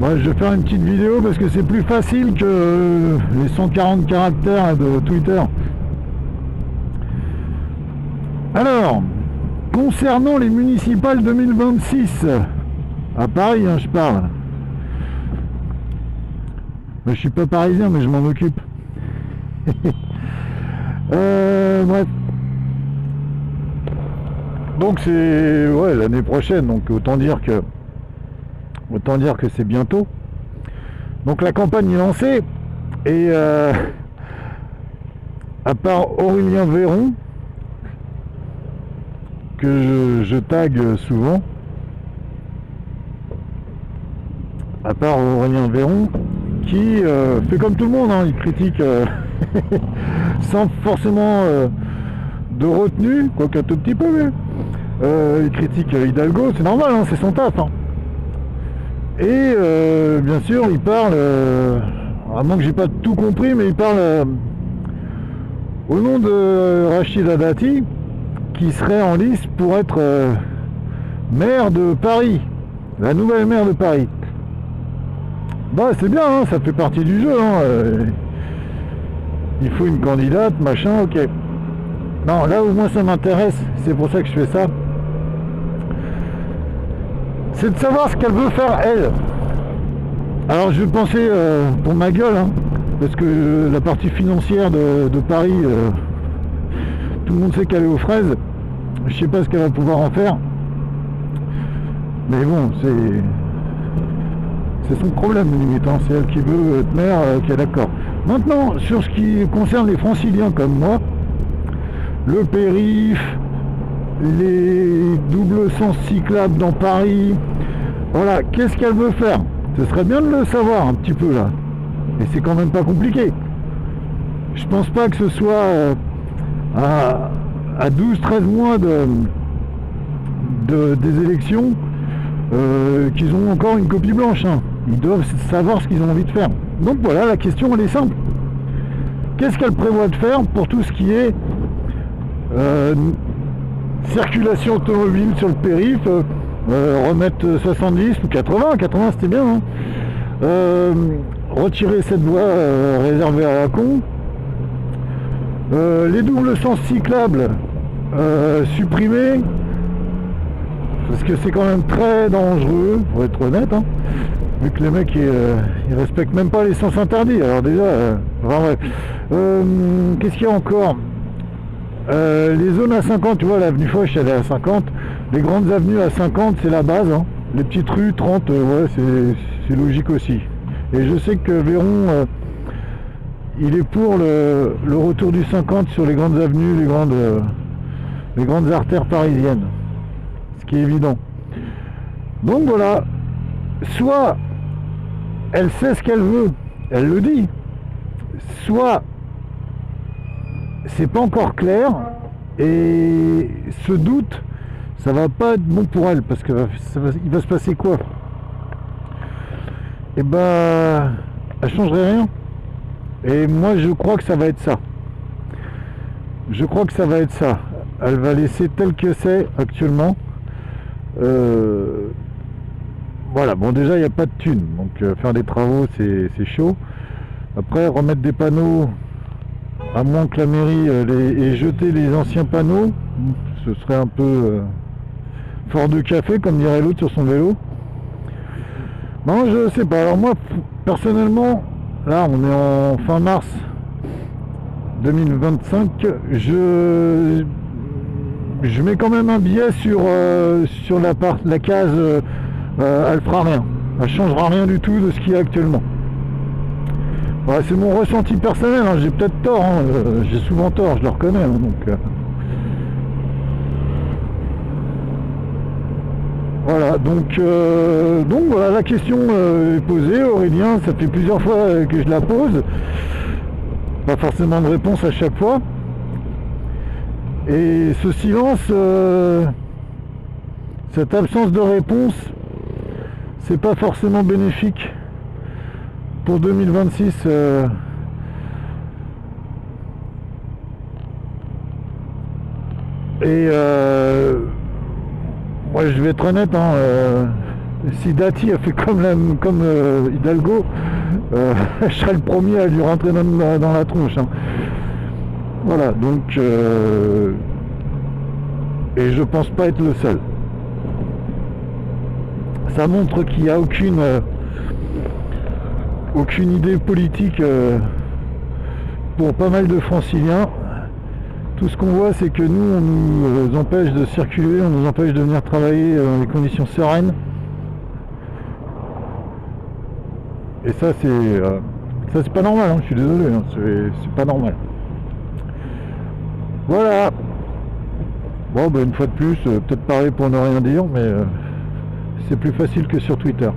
Ouais, je vais faire une petite vidéo parce que c'est plus facile que les 140 caractères de Twitter. Alors, concernant les municipales 2026, à Paris, hein, je parle. Je suis pas parisien, mais je m'en occupe. Bref. Donc c'est l'année prochaine, donc autant dire que c'est bientôt. Donc la campagne est lancée et à part Aurélien Véron que je tag souvent, à part Aurélien Véron qui fait comme tout le monde, hein, il critique sans forcément de retenue, quoique un tout petit peu, mais il critique Hidalgo, c'est normal, hein, c'est son taf. Hein. Et bien sûr, il parle, à moins que j'ai pas tout compris, mais il parle au nom de Rachida Dati, qui serait en lice pour être maire de Paris, la nouvelle maire de Paris. Bah c'est bien, hein, ça fait partie du jeu. Hein, il faut une candidate, machin, ok. Non, là où moi ça m'intéresse, c'est pour ça que je fais ça, c'est de savoir ce qu'elle veut faire elle. Alors je vais penser pour ma gueule, hein, parce que la partie financière de Paris, tout le monde sait qu'elle est aux fraises. Je sais pas ce qu'elle va pouvoir en faire. Mais bon, c'est son problème limite, hein. C'est elle qui veut être maire, qui est d'accord. Maintenant, sur ce qui concerne les franciliens comme moi, le périph', les doubles sens cyclables dans Paris, voilà, qu'est-ce qu'elle veut faire? Ce serait bien de le savoir un petit peu là. Et c'est quand même pas compliqué. Je pense pas que ce soit à 12-13 mois des élections qu'ils ont encore une copie blanche. Hein. Ils doivent savoir ce qu'ils ont envie de faire. Donc voilà, la question elle est simple. Qu'est-ce qu'elle prévoit de faire pour tout ce qui est circulation automobile sur le périph', remettre 70 ou 80 c'était bien, hein. Retirer cette voie réservée à la con, les doubles sens cyclables supprimés, parce que c'est quand même très dangereux, pour être honnête, hein, vu que les mecs ils respectent même pas les sens interdits. Alors déjà, enfin bref. Qu'est-ce qu'il y a encore? Les zones à 50, tu vois, l'avenue Foch elle est à 50, les grandes avenues à 50 c'est la base, hein. Les petites rues 30, ouais, c'est logique aussi. Et je sais que Véron il est pour le retour du 50 sur les grandes avenues, les grandes artères parisiennes, ce qui est évident. Donc voilà, soit elle sait ce qu'elle veut, elle le dit, soit c'est pas encore clair et ce doute ça va pas être bon pour elle, parce que il va se passer quoi? Et ben elle changerait rien. Et moi je crois que ça va être ça. Je crois que ça va être ça. Elle va laisser tel que c'est actuellement. Voilà, bon déjà il n'y a pas de thunes, donc faire des travaux c'est chaud. Après remettre des panneaux, à moins que la mairie ait jeté les anciens panneaux, ce serait un peu fort de café comme dirait l'autre sur son vélo. Non, je sais pas. Alors moi personnellement, là on est en fin mars 2025, je mets quand même un biais sur la case elle fera rien, elle changera rien du tout de ce qu'il y a actuellement. Ouais, c'est mon ressenti personnel, hein. J'ai peut-être tort, hein. J'ai souvent tort, je le reconnais, hein, donc voilà, donc voilà, la question est posée. Aurélien, ça fait plusieurs fois que je la pose, pas forcément de réponse à chaque fois, et ce silence, cette absence de réponse, c'est pas forcément bénéfique pour 2026. Moi je vais être honnête, hein, Si Dati a fait comme Hidalgo, je serais le premier à lui rentrer dans la tronche. Hein. Voilà, donc et je pense pas être le seul. Ça montre qu'il n'y a aucune idée politique pour pas mal de franciliens. Tout ce qu'on voit, c'est que nous, on nous empêche de circuler, on nous empêche de venir travailler dans des conditions sereines. Et ça, c'est pas normal, hein, je suis désolé, hein, c'est pas normal. Voilà. Bon, ben, une fois de plus, peut-être pareil pour ne rien dire, mais c'est plus facile que sur Twitter.